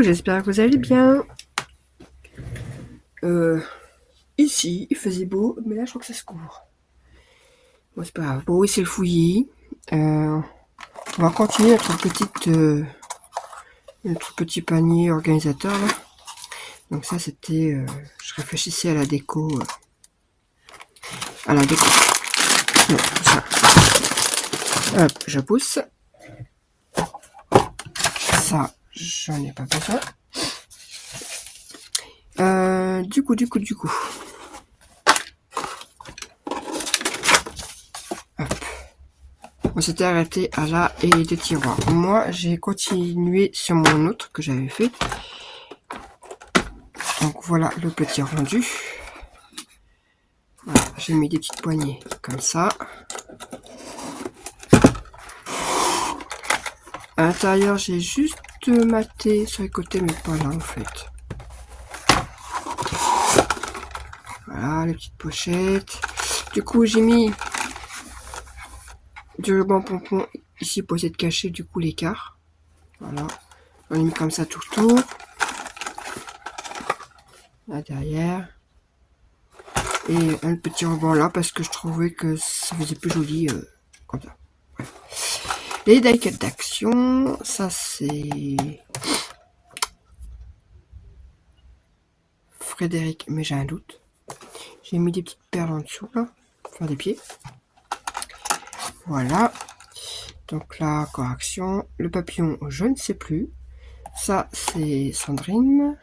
Coucou, j'espère que vous allez bien. Ici, il faisait beau, mais là, je crois que ça se couvre. Bon, c'est pas grave. Bon, oui, c'est le fouillis. On va continuer notre petit panier organisateur, là. Donc ça, c'était... je réfléchissais à la déco. À la déco. Non, ça. Hop, je pousse. Ça, j'en ai pas besoin. Du coup. Hop. On s'était arrêté à la haie de tiroirs. Moi, j'ai continué sur mon autre que j'avais fait. Donc voilà le petit rendu. Voilà, j'ai mis des petites poignées comme ça. À l'intérieur, j'ai juste maté sur les côtés, mais pas là en fait. Voilà, les petites pochettes. Du coup, j'ai mis du ruban pompon ici pour essayer de cacher du coup l'écart. Voilà, on les mis comme ça tout autour. Là derrière. Et un petit ruban là parce que je trouvais que ça faisait plus joli comme ça. Ouais. Les die-cut d'action, ça c'est Frédéric, mais j'ai un doute. J'ai mis des petites perles en dessous là, pour faire des pieds. Voilà. Donc la correction, le papillon, je ne sais plus. Ça c'est Sandrine.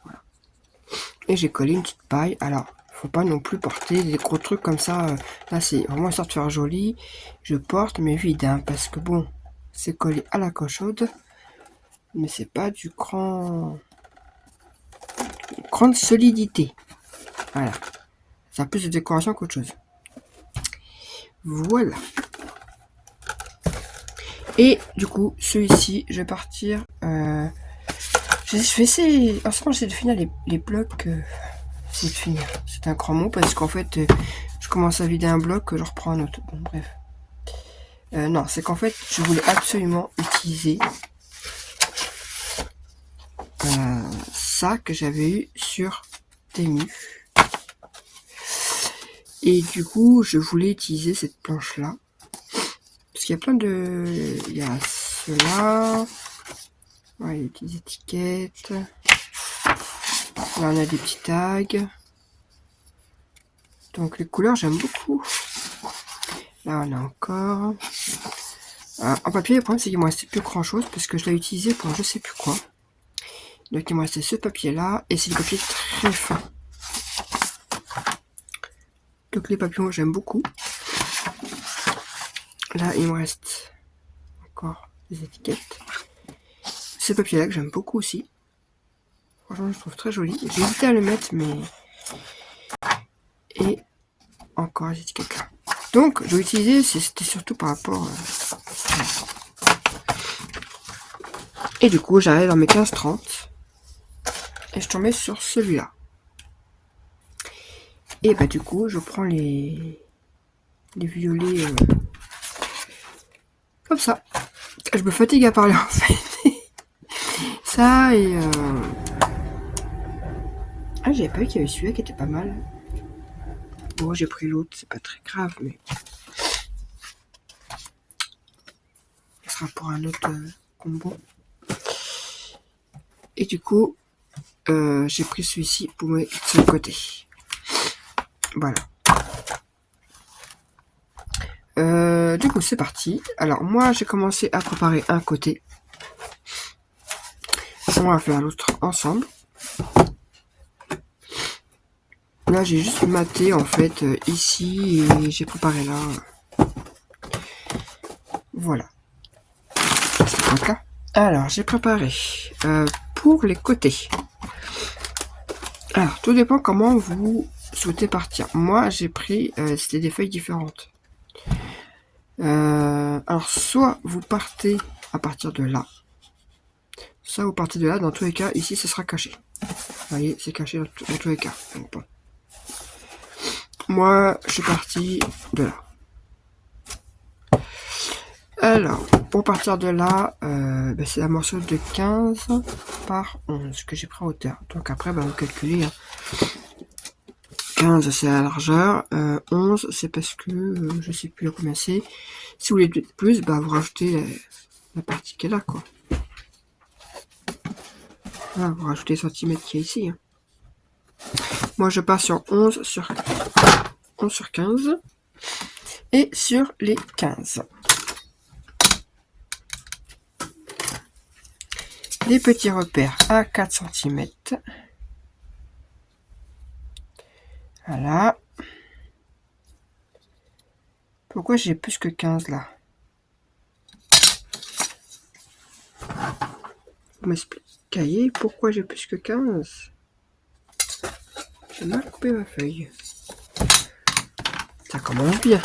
Voilà. Et j'ai collé une petite paille. Alors, faut pas non plus porter des gros trucs comme ça. Là c'est vraiment histoire de faire joli. Je porte mais vide, hein, parce que bon, c'est collé à la cochode. Mais c'est pas du grande solidité. Voilà. Ça a plus de décoration qu'autre chose. Voilà. Et du coup, celui-ci, je vais partir. Je vais essayer. En ce moment, j'essaie de finir les blocs. C'est de finir. C'est un grand mot parce qu'en fait, je commence à vider un bloc, je reprends un autre. Bon, bref. Non, c'est qu'en fait, je voulais absolument utiliser ça que j'avais eu sur Temu. Et du coup, je voulais utiliser cette planche-là. Parce qu'il y a plein de... Il y a cela. Ouais, des petites étiquettes. Là, on a des petits tags. Donc, les couleurs, j'aime beaucoup. Là, on a encore... en papier, le problème, c'est qu'il me restait plus grand-chose parce que je l'ai utilisé pour je sais plus quoi. Donc, il me restait ce papier-là. Et c'est du papier très fin. Donc, les papillons, j'aime beaucoup. Là, il me reste encore des étiquettes. Ce papier-là que j'aime beaucoup aussi. Franchement, je trouve très joli. J'ai hésité à le mettre, mais... Et encore les étiquettes là. Donc, je vais utiliser, c'était surtout par rapport... Et du coup, j'arrive dans mes 15-30. Et je tombais sur celui-là. Et bah du coup, je prends les violets comme ça. Je me fatigue à parler en fait. Ça et... Ah, j'avais pas vu qu'il y avait celui-là qui était pas mal. Bon, j'ai pris l'autre, c'est pas très grave, mais... Ce sera pour un autre combo. Et du coup, j'ai pris celui-ci pour mettre sur le côté. Voilà. Du coup, c'est parti. Alors, moi, j'ai commencé à préparer un côté. On va faire l'autre ensemble. Là, j'ai juste maté, en fait, ici, et j'ai préparé là. Voilà. C'est là. Alors, j'ai préparé pour les côtés. Alors, tout dépend comment vous souhaitez partir. Moi, j'ai pris, c'était des feuilles différentes. Alors, soit vous partez à partir de là, soit vous partez de là. Dans tous les cas, ici, ce sera caché. Vous voyez, c'est caché dans tous les cas. Donc, bon. Moi, je suis parti de là. Alors, pour partir de là, c'est un morceau de 15 par 11 que j'ai pris en hauteur. Donc après, vous calculez. Hein. 15 c'est la largeur, 11 c'est parce que je sais plus combien c'est. Si vous voulez plus, vous rajoutez la partie qui est là, quoi. Voilà, vous rajoutez les centimètres qui est ici. Hein. Moi je pars sur 11 sur 15 et sur les 15. Les petits repères à 4 cm. Voilà. Pourquoi j'ai plus que 15 là? Vous m'expliquez pourquoi j'ai plus que 15? J'ai mal coupé ma feuille. Ça commence bien.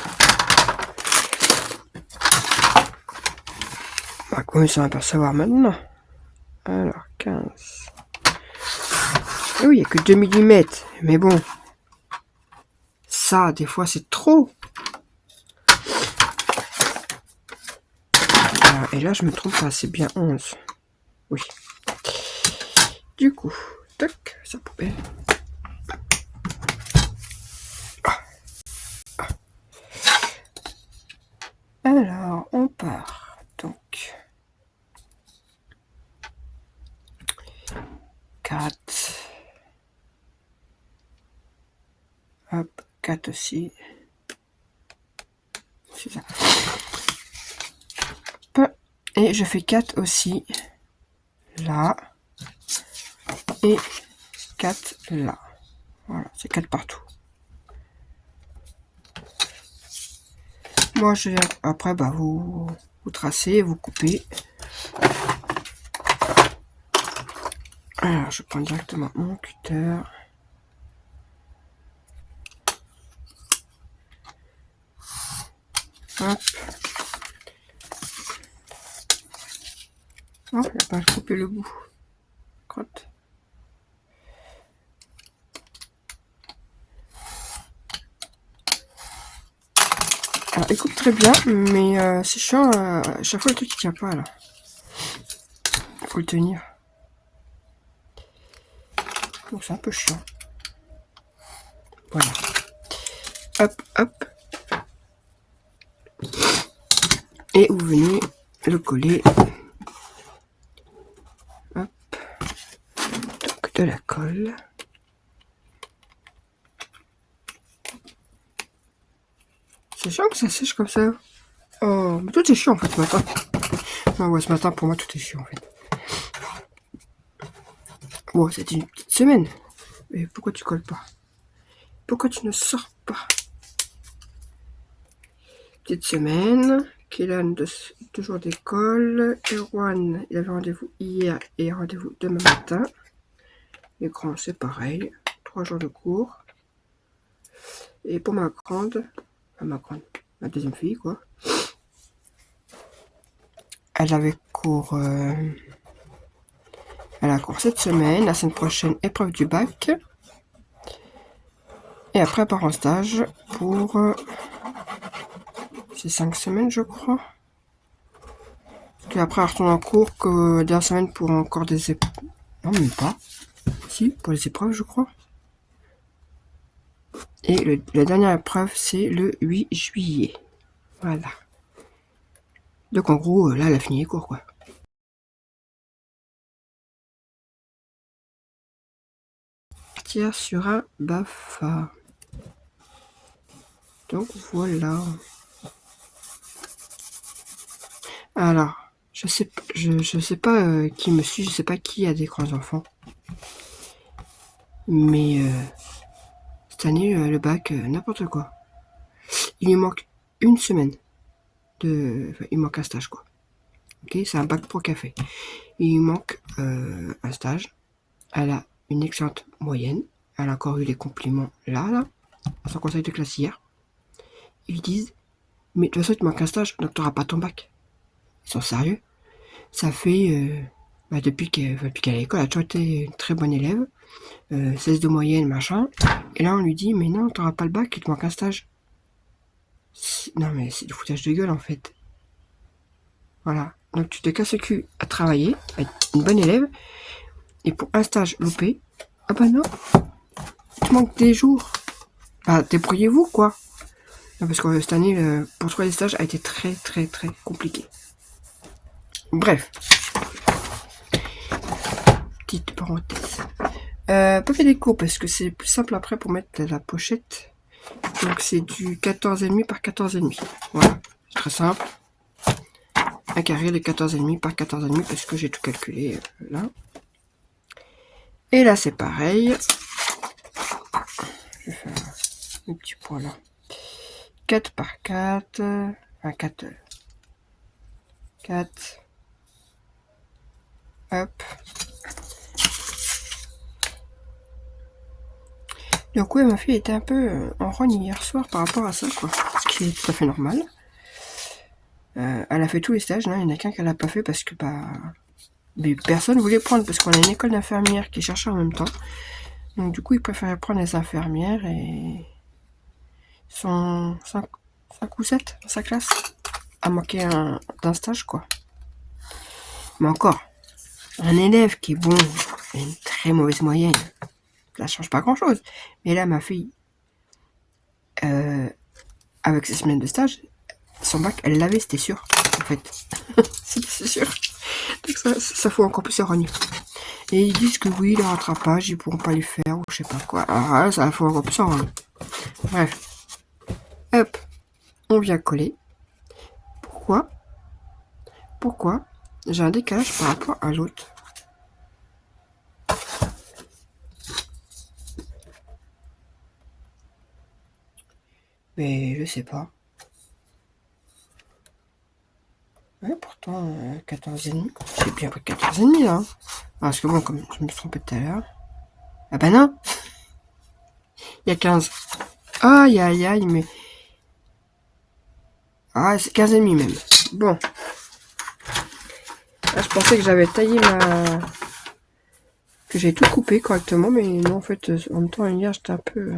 On va commencer à apercevoir maintenant. Alors, 15. Et oui, il n'y a que 2 mm. Mais bon. Ça, des fois, c'est trop. Alors, et là, je me trompe pas. C'est bien 11. Oui. Du coup, toc, sa poubelle. Alors, on part. Donc, 4. Hop, 4 aussi. C'est ça. Et je fais 4 aussi. Là. Et 4 là. Voilà, c'est 4 partout. Moi, après, vous tracez, vous coupez. Alors, je prends directement mon cutter. Hop. Oh, il n'a pas coupé le bout. Crotte. Alors, il coupe très bien, mais c'est chiant. Chaque fois, le truc, il tient pas, là. Il faut le tenir. Donc, c'est un peu chiant. Voilà. Hop, hop. Et vous venez le coller. Hop. Donc, de la colle. C'est chiant que ça sèche comme ça. Oh, mais tout est chiant en fait ce matin. Ah ouais, ce matin pour moi tout est chiant en fait. Bon, c'était une petite semaine. Mais pourquoi tu colles pas? Pourquoi tu ne sors pas? Petite semaine. Kélan, 2 jours d'école. Erwan, il avait rendez-vous hier et rendez-vous demain matin. Les grands, c'est pareil. 3 jours de cours. Et pour ma grande, ma deuxième fille, quoi. Elle avait cours. Elle a cours cette semaine. La semaine prochaine, épreuve du bac. Et après, elle part en stage pour. C'est 5 semaines, je crois. Puis après, elle retourne en cours que dernière semaine pour encore des épreuves. Non, même pas. Si, pour les épreuves, je crois. Et la dernière épreuve, c'est le 8 juillet. Voilà. Donc en gros, là, elle a fini les cours, quoi. Tire sur un BAFA. Donc voilà. Alors, je sais pas qui me suit, je sais pas qui a des grands enfants. Mais cette année, le bac, n'importe quoi. Il lui manque une semaine. Enfin, il manque un stage, quoi. Ok, c'est un bac pro café. Il lui manque un stage. Elle a une excellente moyenne. Elle a encore eu les compliments là, à son conseil de classe hier. Ils lui disent, mais de toute façon, il te manque un stage, donc tu n'auras pas ton bac. Ils sont sérieux. Ça fait, depuis qu'elle est à l'école, elle a toujours été une très bonne élève. 16 de moyenne, machin. Et là, on lui dit, mais non, tu n'auras pas le bac, il te manque un stage. Non, mais c'est du foutage de gueule, en fait. Voilà. Donc tu te casses le cul à travailler, à être une bonne élève. Et pour un stage loupé, ah bah non, tu manques des jours. Bah débrouillez-vous quoi. Non, parce que cette année, pour trouver des stages a été très très très compliqué. Bref. Petite parenthèse. Pas fait des cours parce que c'est plus simple après pour mettre la pochette. Donc c'est du 14,5 par 14,5. Voilà, c'est très simple. Un carré de 14,5 par 14,5 parce que j'ai tout calculé là. Et là c'est pareil. Je vais faire un petit point là. 4 par 4. Enfin 4. 4. Hop. Donc ouais, ma fille était un peu en rogne hier soir par rapport à ça, quoi. Ce qui est tout à fait normal. Elle a fait tous les stages, là. Il n'y en a qu'un qu'elle n'a pas fait parce que mais personne ne voulait prendre parce qu'on a une école d'infirmières qui cherchait en même temps. Donc du coup, ils préféraient prendre les infirmières et ils sont 5 ou 7 dans sa classe à manquer d'un stage, quoi. Mais encore, un élève qui est bon et une très mauvaise moyenne, ça change pas grand-chose. Mais là, ma fille, avec ses semaines de stage, son bac, elle l'avait, c'était sûr, en fait. C'est sûr. Donc ça fout encore plus sa rogne. Et ils disent que oui, le rattrapage, ils pourront pas les faire, ou je sais pas quoi. Alors là, ça fout encore plus sa rogne. Bref. Hop. On vient coller. Pourquoi j'ai un décalage par rapport à l'autre? Mais je sais pas. Ouais, pourtant, 14,5. J'ai bien pris 14,5 là. Parce que bon, comme je me suis trompé tout à l'heure. Ah bah non. Il y a 15. Aïe aïe aïe, mais... Ah, c'est 15,5 même. Bon. Là, je pensais que j'avais taillé que j'ai tout coupé correctement, mais non, en fait, en même temps, hier, j'étais un peu...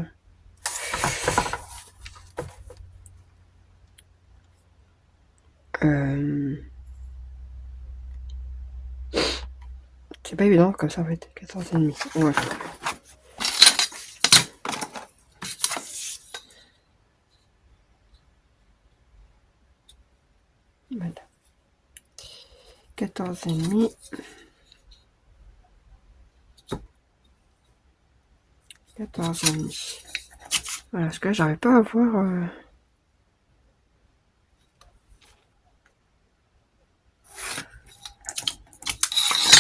C'est pas évident comme ça, en fait. 14,5. Ouais. Voilà. 14,5. 14,5. Voilà, parce que là, j'arrive pas à voir...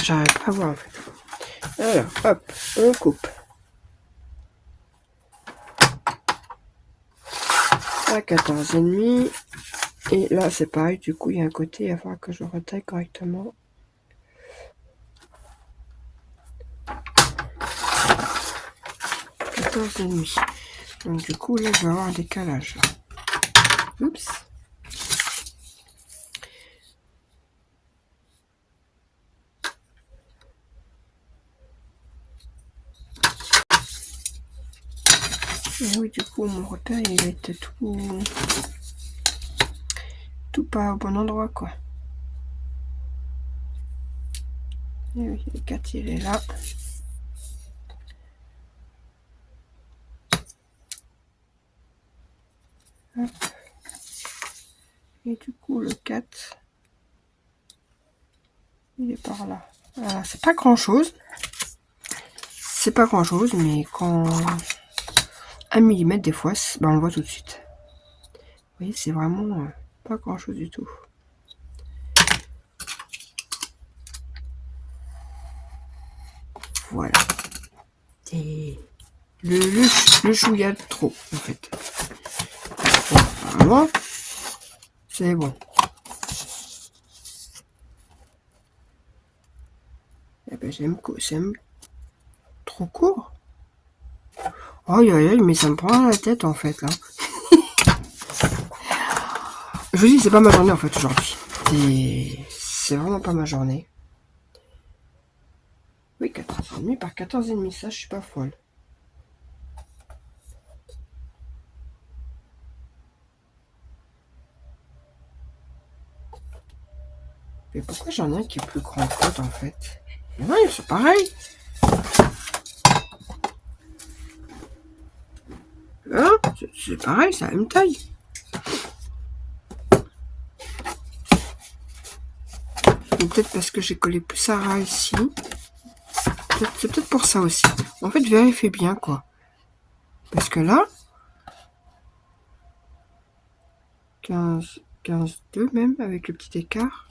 J'arrive pas à voir, en fait. Alors, hop, on coupe. À 14,5. Et là, c'est pareil, du coup, il y a un côté, il va falloir que je retaille correctement. Et demi. Donc, du coup, là, je vais avoir un décalage. Oups. Et oui, du coup, mon retail, il va être tout pas au bon endroit, quoi. Et oui, le 4, il est là. Hop. Et du coup, le 4, il est par là. Voilà, c'est pas grand chose. C'est pas grand chose, mais quand 1 millimètre, des fois, ben, on le voit tout de suite. Vous voyez, c'est vraiment pas grand chose du tout. Voilà. Et le chouïa de trop, en fait. Voilà. C'est bon. Eh ben, j'aime trop court. Aïe aïe aïe, mais ça me prend la tête en fait là. Je vous dis, c'est pas ma journée en fait aujourd'hui. C'est vraiment pas ma journée. Oui, 14,5 par 14,5, ça je suis pas folle. Mais pourquoi j'en ai un qui est plus grand que l'autre en fait? Non, ils sont pareils. Hein? C'est pareil, c'est la même taille. Peut-être parce que j'ai collé plus Sarah ici. C'est peut-être pour ça aussi. En fait, vérifiez bien quoi. Parce que là, 15, 2 même, avec le petit écart.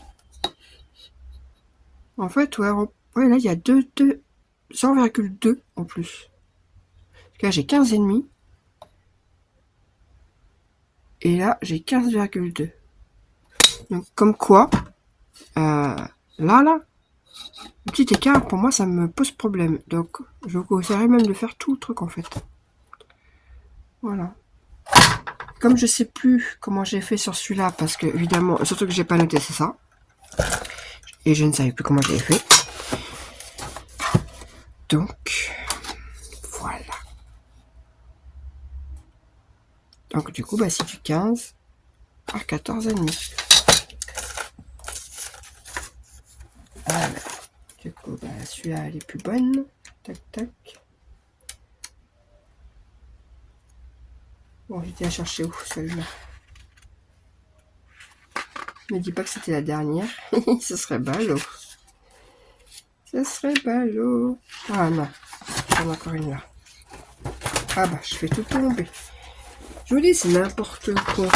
En fait, ouais, là, il y a 0,2 en plus. Là, j'ai 15,5. Et là, j'ai 15,2. Donc, comme quoi, là, le petit écart, pour moi, ça me pose problème. Donc, je vous conseillerais même de faire tout le truc, en fait. Voilà. Comme je sais plus comment j'ai fait sur celui-là, parce que, évidemment, surtout que j'ai pas noté, c'est ça. Et je ne savais plus comment j'avais fait. Donc, voilà. Donc, du coup, bah, c'est du 15 par 14,5. Voilà. Du coup, bah, celui-là, elle est plus bonne. Tac, tac. Bon, j'étais à chercher où, celle-là. Ne dis pas que c'était la dernière. Ce serait ballot. Ce serait ballot. Ah non, j'en ai encore une là. Ah bah, je fais tout tomber. Je vous dis, c'est n'importe quoi.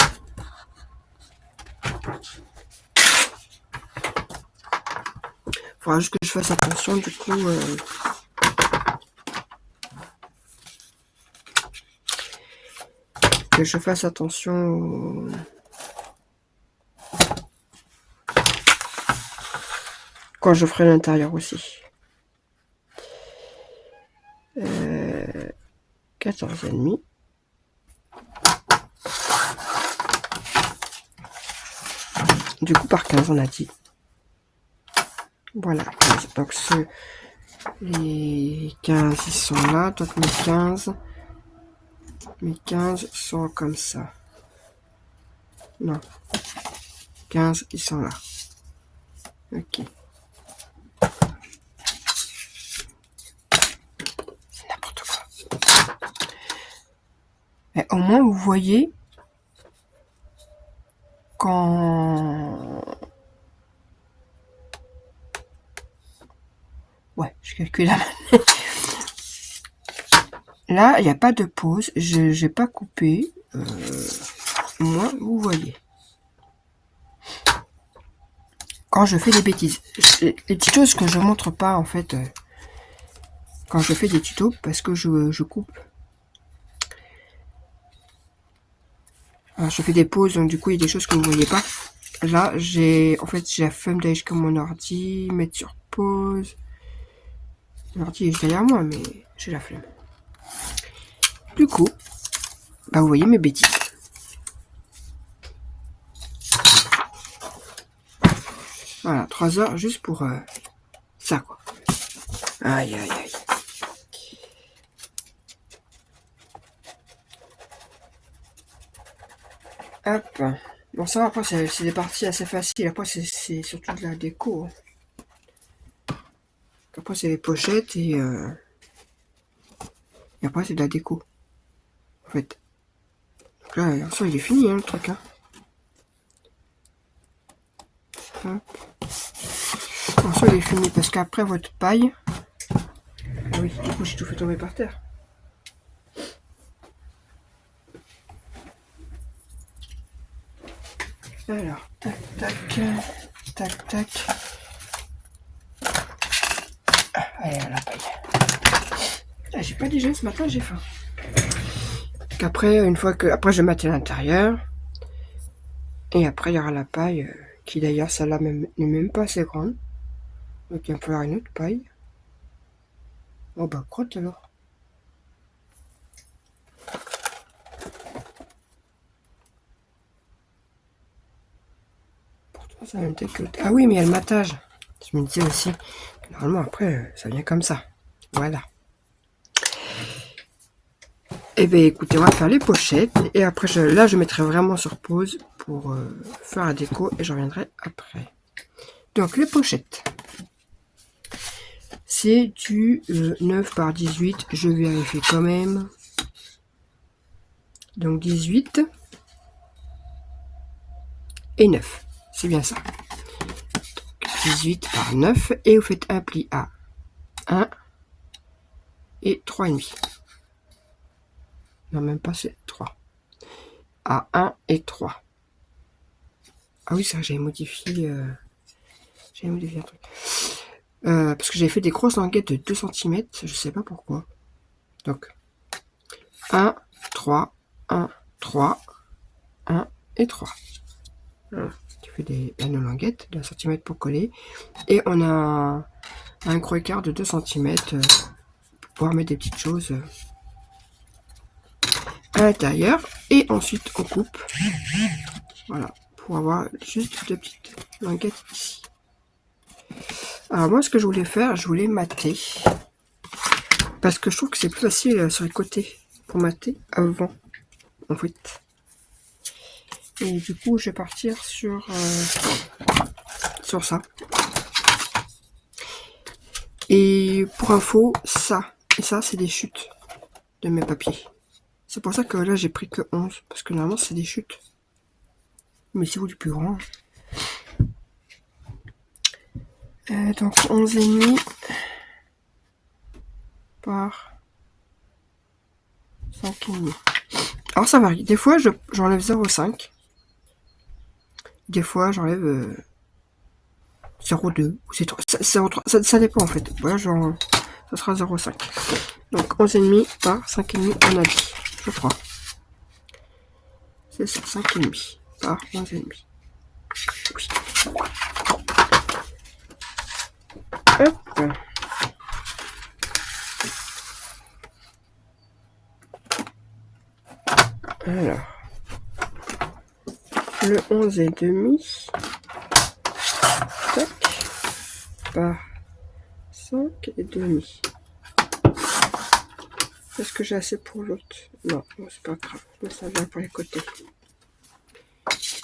Faudra juste que je fasse attention, du coup. Que je fasse attention quand je ferai l'intérieur aussi. 14,5. Du coup, par 15, on a dit. Voilà. Donc, les 15, ils sont là. Donc, mes 15 sont comme ça. Non. 15, ils sont là. Ok. C'est n'importe quoi. Mais au moins, vous voyez quand... Ouais, je calcule la main. Là, il n'y a pas de pause. Je n'ai pas coupé. Moi, vous voyez. Quand je fais des bêtises. Les petites choses que je montre pas, en fait, quand je fais des tutos, parce que je coupe. Alors, je fais des pauses, donc du coup, il y a des choses que vous ne voyez pas. Là, j'ai la flemme d'aller jusqu'à mon ordi, mettre sur pause. L'ordi est derrière moi, mais j'ai la flemme. Du coup, bah vous voyez mes bêtises. Voilà, 3 heures juste pour ça, quoi. Aïe, aïe, aïe. Hop. Bon, ça, après, c'est des parties assez faciles. Après, c'est surtout de la déco. Après, c'est les pochettes et après, c'est de la déco. En fait. Donc là, en soi, il est fini, hein, le truc. Hein. Hop. En soi, il est fini parce qu'après, votre paille... Ah oui, du coup, j'ai tout fait tomber par terre. Alors, tac, tac, tac, tac. Allez, la paille. Ah, j'ai pas digéré ce matin, j'ai faim. Qu'après, une fois que... Après, je vais mettre à l'intérieur. Et après, il y aura la paille, qui d'ailleurs, celle-là n'est même pas assez grande. Donc, il va falloir une autre paille. Oh bah, crotte alors. Pourtant, ça va me que... Ah oui, mais il y a le matage. Je me disais aussi, normalement, après, ça vient comme ça. Voilà. Et bien, écoutez, on va faire les pochettes. Et après, là, je mettrai vraiment sur pause pour faire la déco. Et je reviendrai après. Donc les pochettes. C'est du 9 par 18. Je vérifie quand même. Donc 18 et 9. C'est bien ça. Donc 18 par 9. Et vous faites un pli à 1 et 3,5. Non, même pas, c'est 3. À 1 et 3. Ah oui, ça, j'avais modifié un truc. Parce que j'avais fait des grosses languettes de 2 cm. Je sais pas pourquoi. Donc 1, 3, 1, 3, 1 et 3. Voilà. Tu fais des panneaux languettes de 1 cm pour coller. Et on a un gros écart de 2 cm pour pouvoir mettre des petites choses à l'intérieur. Et ensuite, on coupe. Voilà. Pour avoir juste 2 petites languettes ici. Alors moi, ce que je voulais faire, je voulais mater. Parce que je trouve que c'est plus facile sur les côtés pour mater avant, en fait. Et du coup, je vais partir sur ça. Et pour info, ça et ça, c'est des chutes de mes papiers. C'est pour ça que là, j'ai pris que 11. Parce que normalement, c'est des chutes. Mais c'est vous du plus grand. Donc 11,5 par 5,5. Alors ça varie. Des fois, j'enlève 0,5. Des fois, j'enlève 0,2 ou 0,3. Ça dépend en fait. Voilà, genre, ça sera 0,5. Donc 11,5 par 5,5, on a dit, je crois. C'est ça, 5,5 par 11,5. Oui. Hop. Alors, le 11,5 tac, par 5,5. Est-ce que j'ai assez pour l'autre? Non, bon, c'est pas grave, mais ça vient pour les côtés.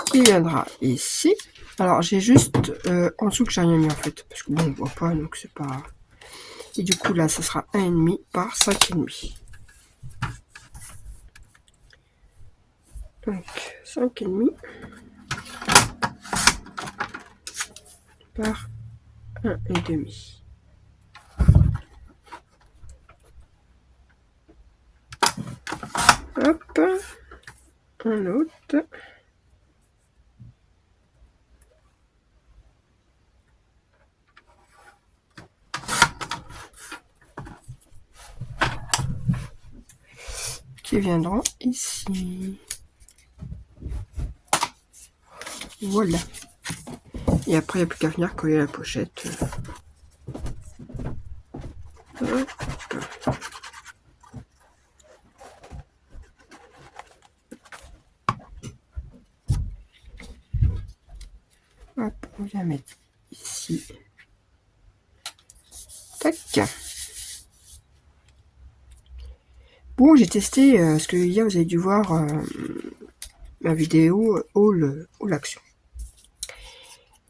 Qui viendra ici. Alors, j'ai juste en dessous que j'ai rien mis en fait, parce que bon, on voit pas, donc c'est pas... Et du coup, là, ce sera 1,5 par 5,5. Donc, 5,5 par 1,5. Hop, un autre. Qui viendront ici. Voilà. Et après, il n'y a plus qu'à venir coller la pochette. Hop. Hop, on vient mettre ici. Tac. Bon, j'ai testé, ce que hier vous avez dû voir ma vidéo Haul Action.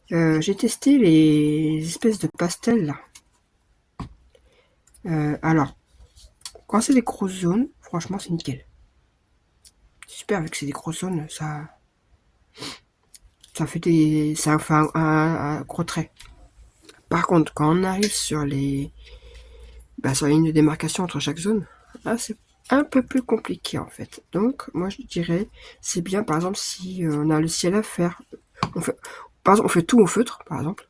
J'ai testé les espèces de pastels là. Alors, quand c'est des grosses zones, franchement c'est nickel. Super, vu que c'est des grosses zones, ça fait un gros trait. Par contre, quand on arrive sur sur la ligne de démarcation entre chaque zone, là c'est un peu plus compliqué en fait. Donc moi je dirais c'est bien par exemple si on a le ciel à faire, par exemple on fait tout au feutre par exemple,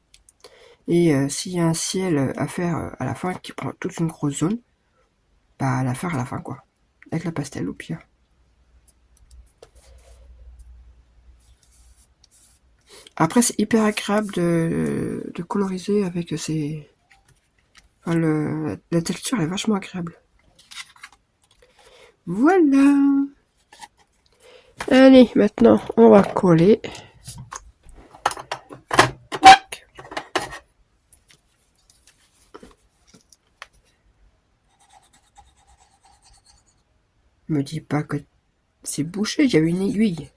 et s'il y a un ciel à faire à la fin qui prend toute une grosse zone, à la faire à la fin quoi, avec la pastel au pire. Après c'est hyper agréable de coloriser avec ces... Enfin, la texture est vachement agréable. Voilà. Allez, maintenant, on va coller. Me dis pas que c'est bouché, il y avait une aiguille.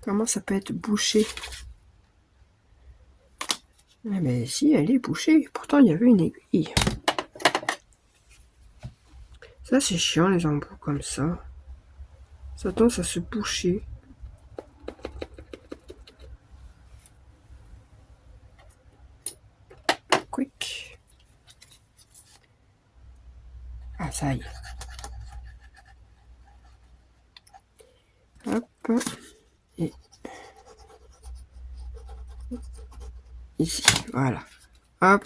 Comment ça peut être bouché? Ah mais si, elle est bouchée. Pourtant, il y avait une aiguille. Ça, c'est chiant, les embouts comme ça. Ça tend à se boucher. Quick. Ah, ça y est. Hop. Et ici, voilà. Hop.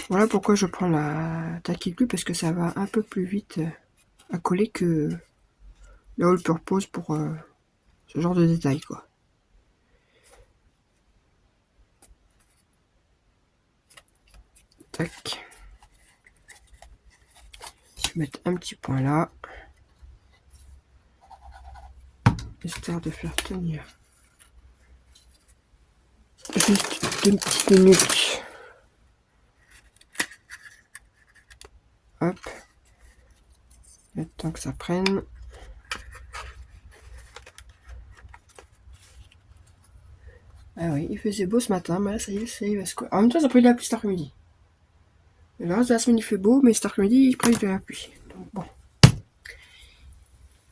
Voilà pourquoi je prends la taquiclue, parce que ça va un peu plus vite à coller que le All Purpose pour ce genre de détails, quoi. Tac. Je vais mettre un petit point là, histoire de faire tenir juste 2 petites minutes. Hop. Le temps que ça prenne. Ah oui, il faisait beau ce matin, mais là ça y est, il va se quoi. En même temps, ça a pris de la pluie cet après-midi. Le reste de la semaine il fait beau, mais cet après-midi il prend de la pluie. Donc bon.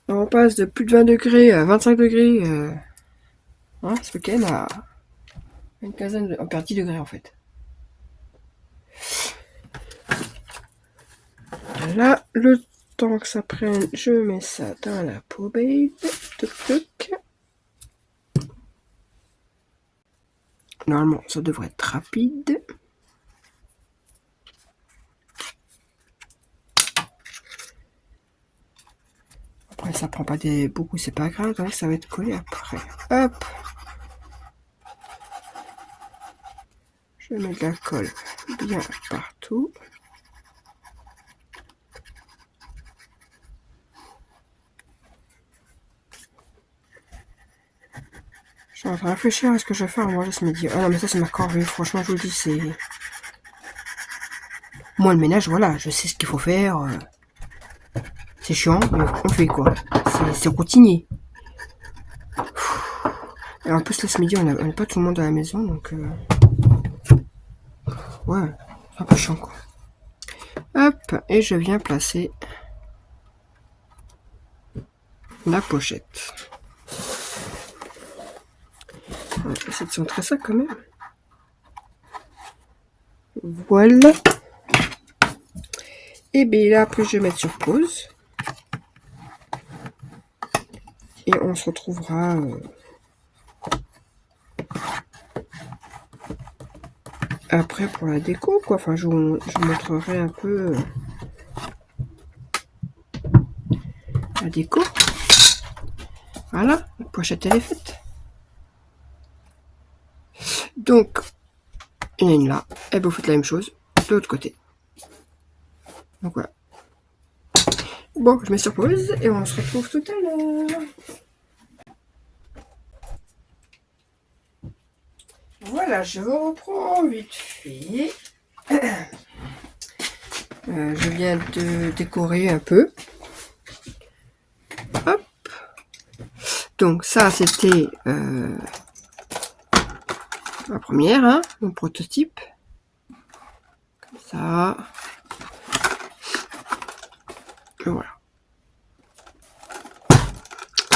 On passe de plus de 20 degrés à 25 degrés ce week-end à une quinzaine de... On perd 10 degrés en fait. Là, le temps que ça prenne, je mets ça dans la poubelle. Toc toc. Normalement, ça devrait être rapide. Après, ça prend pas beaucoup, c'est pas grave, donc ça va être collé après. Hop. Je mets de la colle bien partout. Je suis en train de réfléchir à ce que je vais faire moi ce midi. Ah non, mais ça c'est ma corvée, franchement, je vous le dis, c'est... Moi, le ménage, voilà, je sais ce qu'il faut faire. C'est chiant, mais on fait quoi. C'est routinier. Et en plus, là, ce midi, on n'a pas tout le monde à la maison, donc... Ouais, c'est un peu chiant, quoi. Hop, et je viens placer la pochette. On va essayer de centrer ça quand même. Voilà. Et bien là, après, je vais mettre sur pause. Et on se retrouvera après pour la déco, quoi. Enfin, je vous montrerai un peu la déco. Voilà, la pochette, elle est faite. Donc, il y en a une là. Et vous faites la même chose de l'autre côté. Donc voilà. Bon, je mets sur pause et on se retrouve tout à l'heure. Voilà, je reprends vite fait. Je viens de décorer un peu. Hop. Donc ça, c'était la première, hein, mon prototype. Comme ça. Et voilà.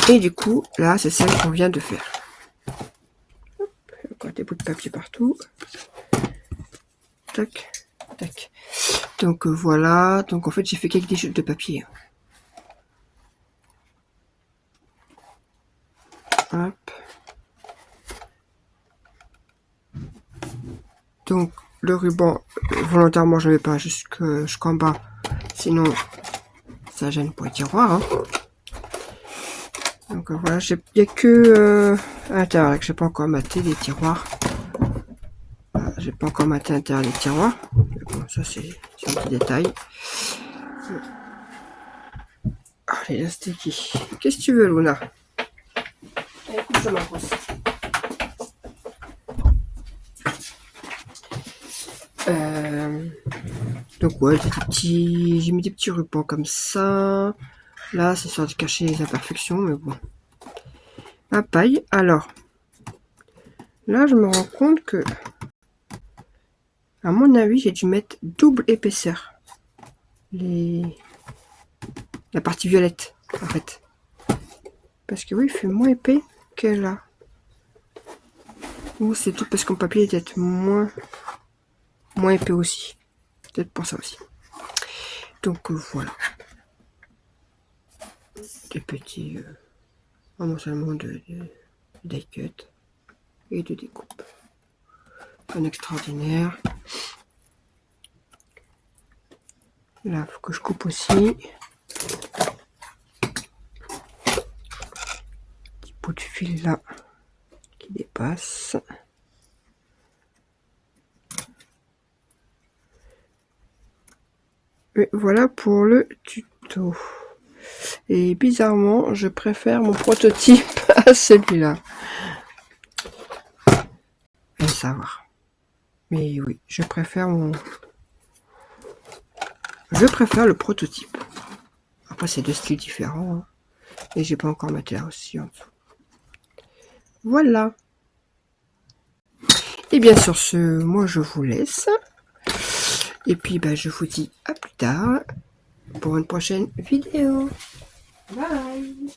Et du coup, là, c'est celle qu'on vient de faire. Hop, encore des bouts de papier partout. Tac, tac. Donc voilà. Donc en fait, j'ai fait quelques déchets de papier. Hop. Donc le ruban, volontairement, je ne mets pas jusqu'en bas. Sinon, ça gêne pour les tiroirs. Hein. Donc voilà, il n'y a que à l'intérieur que j'ai pas encore maté les tiroirs. Voilà, j'ai pas encore maté à l'intérieur les tiroirs. Mais bon, ça c'est un petit détail. Allez, là c'était qui? Qu'est-ce que tu veux, Luna? Écoute ça, ma grosse. Donc ouais, j'ai mis des petits rubans comme ça. Là, c'est histoire de cacher les imperfections, mais bon. Ma paille. Alors, là, je me rends compte que, à mon avis, j'ai dû mettre double épaisseur. La partie violette, en fait. Parce que oui, il fait moins épais que là. Ou c'est tout parce que mon papier est peut-être moins épais aussi. Peut-être pour ça aussi. Donc voilà. Des petits amoncellements de die cut et de découpe. Un extraordinaire. Là, il faut que je coupe aussi. Petit bout de fil là qui dépasse. Et voilà pour le tuto. Et bizarrement, je préfère mon prototype à celui-là. À savoir. Mais oui, je préfère le prototype. Après, c'est deux styles différents. Hein. Et j'ai pas encore ma terre aussi en dessous. Voilà. Et bien sur ce, moi je vous laisse. Et puis bah, je vous dis à plus tard pour une prochaine vidéo. Bye.